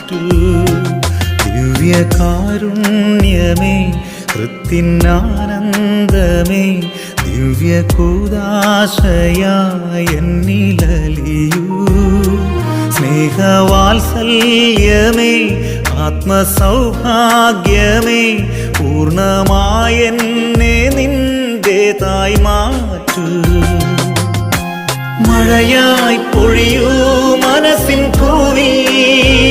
മാറ്റൂ. ദിവ്യകാരുണ്യമേ, ഹൃത്തിനാനന്ദമേ, ദിവ്യകൂദാശയായ എന്നിലലിയൂ. സ്നേഹവാത്സല്യമേ, ആത്മസൗഭാഗ്യമേ, പൂർണ്ണമായെന്നെ നിന്റേതായി മാറ്റൂ. മഴയായി പൊഴിയൂ മനസ്സിൻ പൂവിൽ,